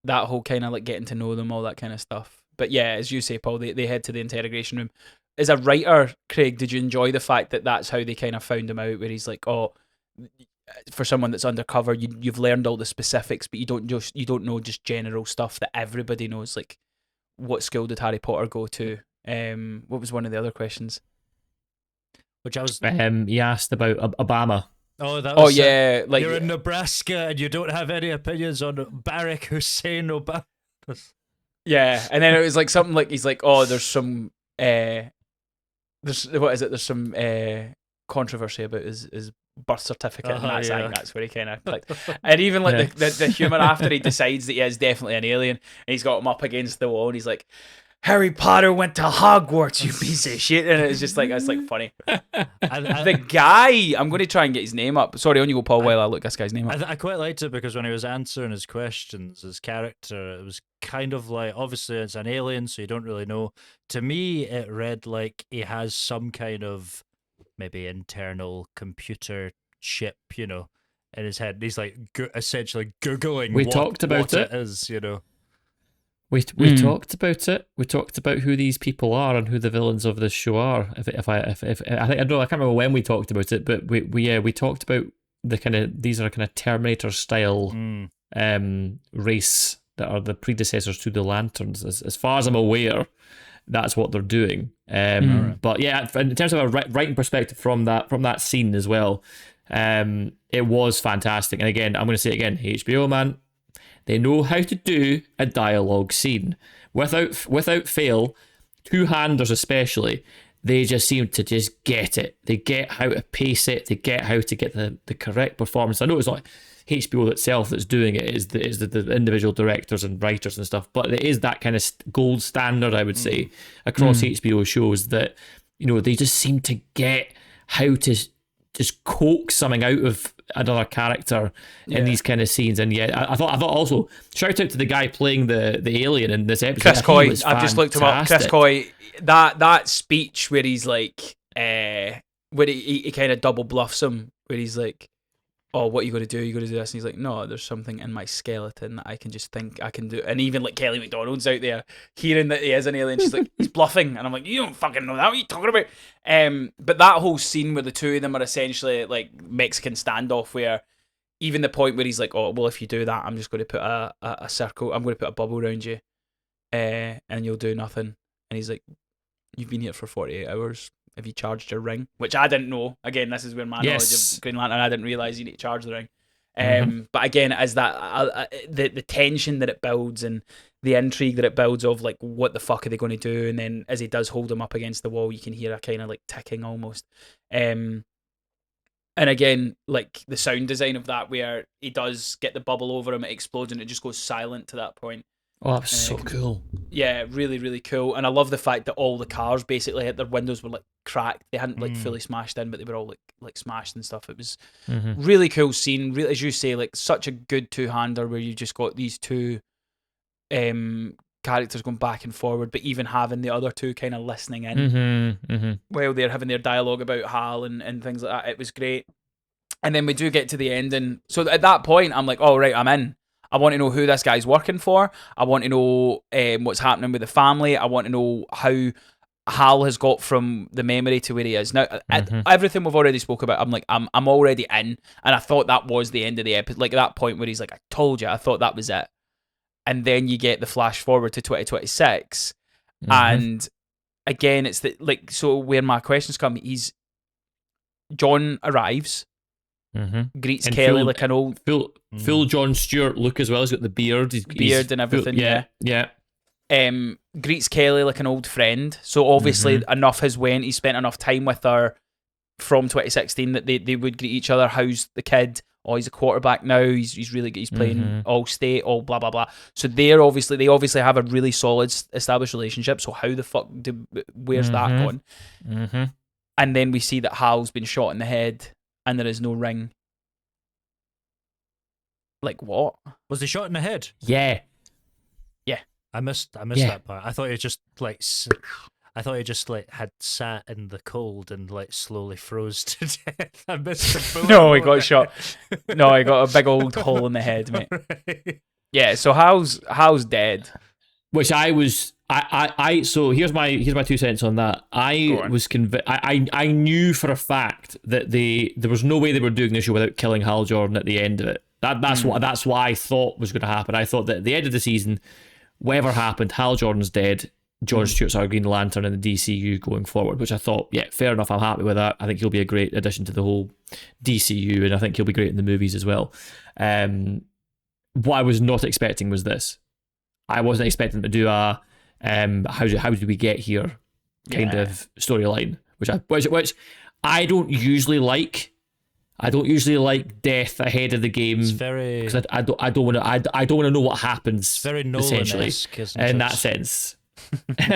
That whole kind of like getting to know them, all that kind of stuff. But yeah, as you say, Paul, they head to the interrogation room. As a writer, Craig, did you enjoy the fact that that's how they kind of found him out? Where he's like, "Oh, for someone that's undercover, you've learned all the specifics, but you don't know just general stuff that everybody knows. Like, what school did Harry Potter go to? What was one of the other questions? Which I was he asked about Obama. Oh, that was, yeah, like you're in Nebraska and you don't have any opinions on Barack Hussein Obama. Yeah, and then it was like something like he's like, "Oh, there's some there's some controversy about his birth certificate," and that's I think that's where he kind of clicked. And even like the humor after he decides that he is definitely an alien, and he's got him up against the wall, and he's like, "Harry Potter went to Hogwarts, you piece of shit," and it's just like funny. The guy, I'm going to try and get his name up. Sorry, on you go, Paul, while I look this guy's name up. I quite liked it because when he was answering his questions, his character, it was kind of like, obviously it's an alien, so you don't really know. To me, it read like he has some kind of maybe internal computer chip, you know, in his head. He's like essentially Googling what it is, you know. We talked about it. We talked about who these people are and who the villains of this show are. I can't remember when we talked about it, but we talked about the kind of, these are kind of Terminator style race that are the predecessors to the Lanterns. As far as I'm aware, that's what they're doing. But yeah, in terms of a writing perspective from that scene as well, it was fantastic. And again, I'm going to say it again, HBO, man, they know how to do a dialogue scene without fail. Two-handers especially, they just seem to just get it. They get how to pace it. They get how to get the correct performance. I know it's not HBO itself that's doing it. Is the individual directors and writers and stuff. But it is that kind of gold standard, I would say, across HBO shows that, you know, they just seem to get how to just coax something out of another character in these kind of scenes. And yeah, I thought also, shout out to the guy playing the alien in this episode. Chris Coy. I've just looked him up. Chris Coy. That speech where he's like, where he kind of double bluffs him, where he's like, oh, what are you going to do? You're going to do this? And he's like, no, there's something in my skeleton that I can just think I can do. And even like Kelly McDonald's out there hearing that he is an alien, she's like, he's bluffing. And I'm like, you don't fucking know that. What are you talking about? But that whole scene where the two of them are essentially like Mexican standoff, where even the point where he's like, oh, well, if you do that, I'm just going to put a circle, I'm going to put a bubble around you, and you'll do nothing. And he's like, you've been here for 48 hours. Have you charged your ring? Which I didn't know. Again, this is where my knowledge of Green Lantern, I didn't realise you need to charge the ring. But again, as that the tension that it builds and the intrigue that it builds of like, what the fuck are they going to do? And then as he does hold him up against the wall, you can hear a kind of like ticking almost. And again, like the sound design of that, where he does get the bubble over him, it explodes and it just goes silent to that point. Oh, that was so cool. Yeah, really, really cool. And I love the fact that all the cars basically, their windows were like cracked. They hadn't like fully smashed in, but they were all like smashed and stuff. It was really cool scene. Really, as you say, like such a good two-hander where you just got these two characters going back and forward, but even having the other two kind of listening in while they're having their dialogue about Hal and things like that. It was great. And then we do get to the end, and so at that point, I'm like, oh, right, I'm in. I want to know who this guy's working for. I want to know what's happening with the family. I want to know how Hal has got from the memory to where he is now. Everything we've already spoke about, I'm like, I'm already in, and I thought that was the end of the episode. Like at that point where he's like, I told you, I thought that was it. And then you get the flash forward to 2026, and again, it's the like. So where my questions come, John arrives. Greets and Kelly like an old full John Stewart look as well. He's got the beard, beard and everything. Yeah. Greets Kelly like an old friend. So obviously enough has went. He spent enough time with her from 2016 that they would greet each other. How's the kid? Oh, he's a quarterback now. He's really good. He's playing all state, all blah blah blah. So they obviously have a really solid established relationship. So how the fuck where's that gone? And then we see that Hal's been shot in the head. And there is no ring. Like what? Was he shot in the head? Yeah. I missed that part. I thought he just had sat in the cold and like slowly froze to death. I missed the bullet. No, he got shot. No, he got a big old hole in the head, mate. Right. Yeah. So Hal's dead. Which I was. So here's my 2 cents on that. I was convinced. I knew for a fact that there was no way they were doing this show without killing Hal Jordan at the end of it. That's what I thought was going to happen. I thought that at the end of the season, whatever happened, Hal Jordan's dead. John Stewart's our Green Lantern in the DCU going forward, which I thought, yeah, fair enough. I'm happy with that. I think he'll be a great addition to the whole DCU, and I think he'll be great in the movies as well. What I was not expecting was this. I wasn't expecting to do a how did we get here kind of storyline, which I don't usually like. I don't usually like death ahead of the game. It's very because I don't want to know what happens. It's very Nolan-esque, isn't in that sense.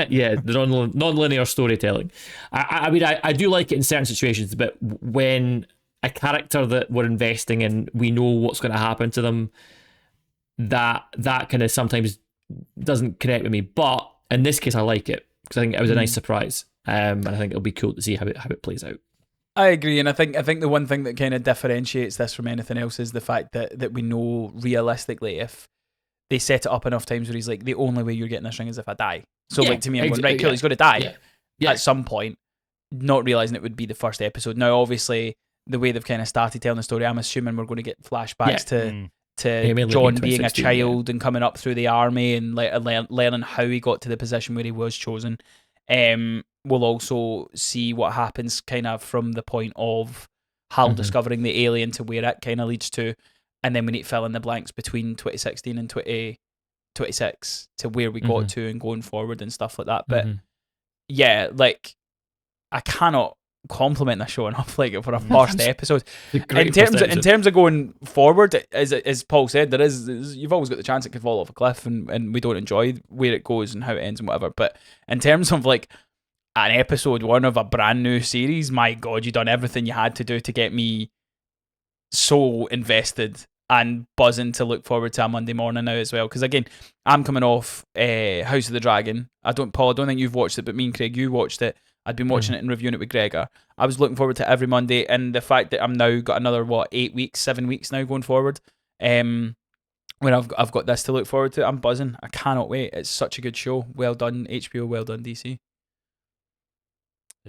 Yeah, the non-linear storytelling. I mean, I do like it in certain situations, but when a character that we're investing in, we know what's going to happen to them, that kind of sometimes doesn't connect with me. But in this case, I like it because I think it was a nice surprise, and I think it'll be cool to see how it plays out. I agree, and I think the one thing that kind of differentiates this from anything else is the fact that we know realistically if they set it up enough times where he's like, the only way you're getting this ring is if I die. So like to me, I'm going, right, cool, he's going to die at some point, not realising it would be the first episode. Now, obviously, the way they've kind of started telling the story, I'm assuming we're going to get flashbacks to John being a child and coming up through the army and learning how he got to the position where he was chosen. We'll also see what happens kind of from the point of Hal discovering the alien to where it kind of leads to, and then we need to fill in the blanks between 2016 and 2026 to where we got to and going forward and stuff like that. But yeah, like, I cannot compliment the show enough, like, for a first episode. In terms of going forward, as Paul said, you've always got the chance it could fall off a cliff, and we don't enjoy where it goes and how it ends and whatever. But in terms of like an episode 1 of a brand new series, my God, you done everything you had to do to get me so invested and buzzing to look forward to a Monday morning now as well. Because again, I'm coming off House of the Dragon. Paul, I don't think you've watched it, but me and Craig, you watched it. I'd been watching it and reviewing it with Gregor. I was looking forward to every Monday, and the fact that I'm now got another 7 weeks now going forward. When I've got this to look forward to, I'm buzzing. I cannot wait. It's such a good show. Well done HBO. Well done DC.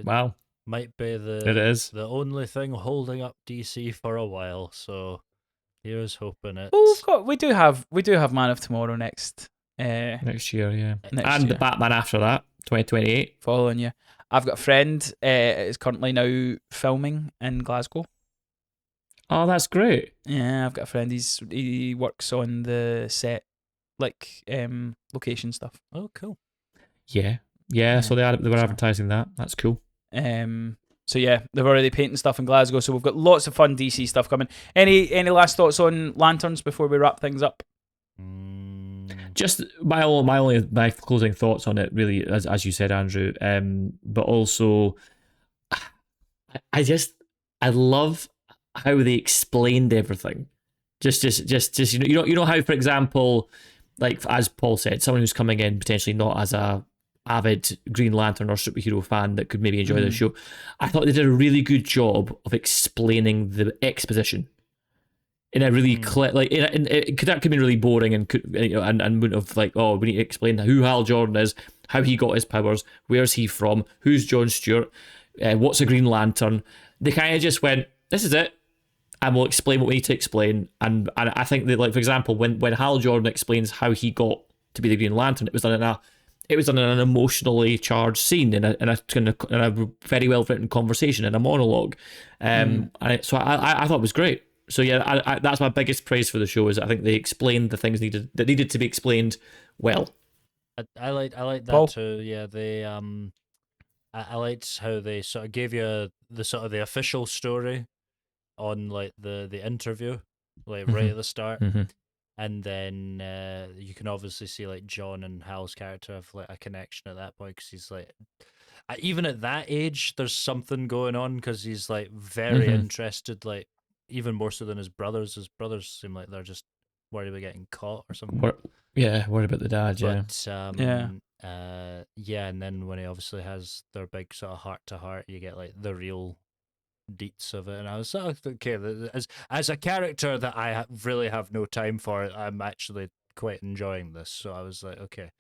Wow. Might be It is the only thing holding up DC for a while. So here's hoping it. Well, we do have Man of Tomorrow next year, yeah, and the Batman after that, 2028. Following you. I've got a friend is currently now filming in Glasgow. Oh, that's great. Yeah, I've got a friend. He works on the set, like location stuff. Oh, cool. Yeah. So they were advertising that. That's cool. So yeah, they're already painting stuff in Glasgow. So we've got lots of fun DC stuff coming. Any last thoughts on Lanterns before we wrap things up? Just my closing thoughts on it, really, as you said, Andrew. But also, I love how they explained everything. Just you know how, for example, like as Paul said, someone who's coming in potentially not as a avid Green Lantern or superhero fan that could maybe enjoy the show. I thought they did a really good job of explaining the exposition in a really clear, like, that could have been really boring and wouldn't have, like, oh, we need to explain who Hal Jordan is, how he got his powers, where's he from, who's John Stewart, what's a Green Lantern. They kind of just went, this is it, and we'll explain what we need to explain. And I think that, like, for example, when Hal Jordan explains how he got to be the Green Lantern, it was done in an emotionally charged scene, in a very well written conversation, in a monologue. So I thought it was great. So yeah, that's my biggest praise for the show, is I think they explained the things that needed to be explained well. I like that Paul? too. Yeah, they I liked how they sort of gave you the official story on, like, the interview, like, right at the start. And then you can obviously see, like, John and Hal's character have, like, a connection at that point, because he's like, even at that age, there's something going on, because he's, like, very interested, like, even more so than his brothers. His brothers seem like they're just worried about getting caught or something. Worried about the dad. And then when he obviously has their big sort of heart to heart, you get, like, the real deets of it. And I was sort of, okay, as a character that I really have no time for, I'm actually quite enjoying this. So I was like, okay,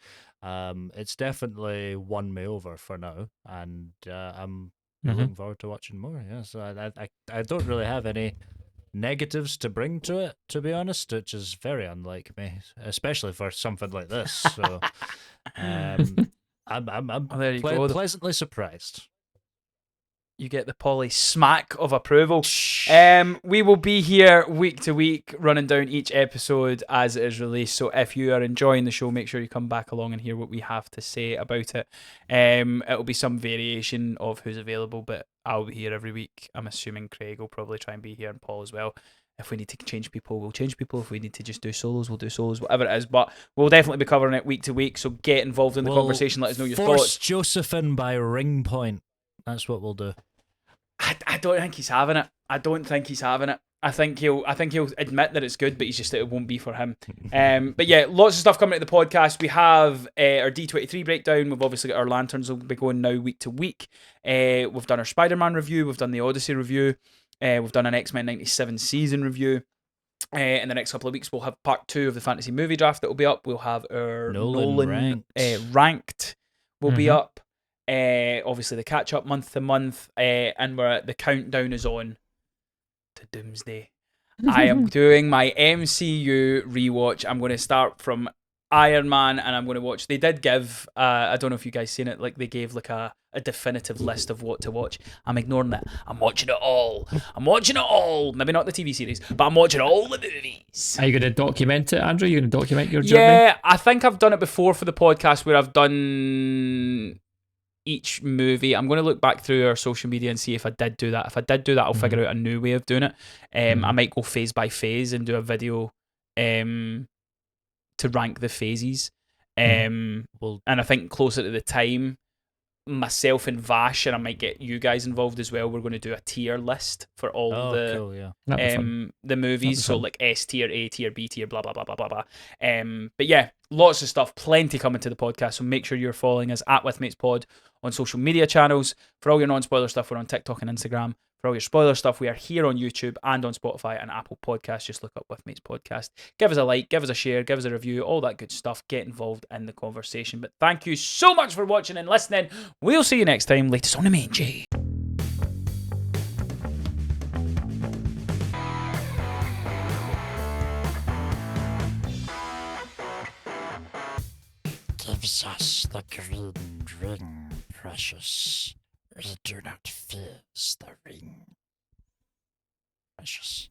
it's definitely won me over for now, and I'm looking forward to watching more. Yeah, so I don't really have any negatives to bring to it, to be honest, which is very unlike me, especially for something like this. So I'm pleasantly surprised. You get the Polly smack of approval. We will be here week to week, running down each episode as it is released. So if you are enjoying the show, make sure you come back along and hear what we have to say about it. It'll be some variation of who's available, but I'll be here every week. I'm assuming Craig will probably try and be here, and Paul as well. If we need to change people, we'll change people. If we need to just do solos, we'll do solos, whatever it is. But we'll definitely be covering it week to week. So get involved in the conversation. Let us know your thoughts. Force Josef in by ring point. That's what we'll do. I don't think he's having it. I think he'll admit that it's good, but he's just that it won't be for him. But yeah, lots of stuff coming to the podcast. We have our D23 breakdown. We've obviously got our Lanterns will be going now week to week. We've done our Spider-Man review. We've done the Odyssey review. We've done an X-Men 97 season review. In the next couple of weeks, we'll have part 2 of the fantasy movie draft that will be up. We'll have our Nolan ranked will be up. Obviously the catch up month to month, and the countdown is on to Doomsday. I am doing my MCU rewatch. I'm going to start from Iron Man, and I'm going to watch. They did give, I don't know if you guys seen it, like they gave like a definitive list of what to watch. I'm ignoring that. I'm watching it all. I'm watching it all. Maybe not the TV series, but I'm watching all the movies. Are you going to document it, Andrew? You're going to document your journey? Yeah, I think I've done it before for the podcast where I've done each movie. I'm going to look back through our social media and see if I did do that. If I did do that, I'll figure out a new way of doing it. I might go phase by phase and do a video to rank the phases. And I think closer to the time, myself and Vash, and I might get you guys involved as well, we're going to do a tier list for all the movies. So like S tier, A tier, B tier, blah blah blah blah blah blah. But yeah, lots of stuff, plenty coming to the podcast. So make sure you're following us at WithMatesPod on social media channels. For all your non-spoiler stuff, we're on TikTok and Instagram. For all your spoiler stuff, we are here on YouTube and on Spotify and Apple Podcasts. Just look up With Mates Podcast. Give us a like, give us a share, give us a review, all that good stuff. Get involved in the conversation. But thank you so much for watching and listening. We'll see you next time. Latest on the main G. Gives us the green ring, precious. We do not fear the ring. Precious.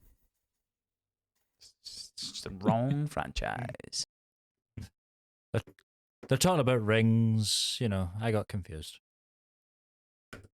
It's the wrong franchise. They're talking about rings, I got confused.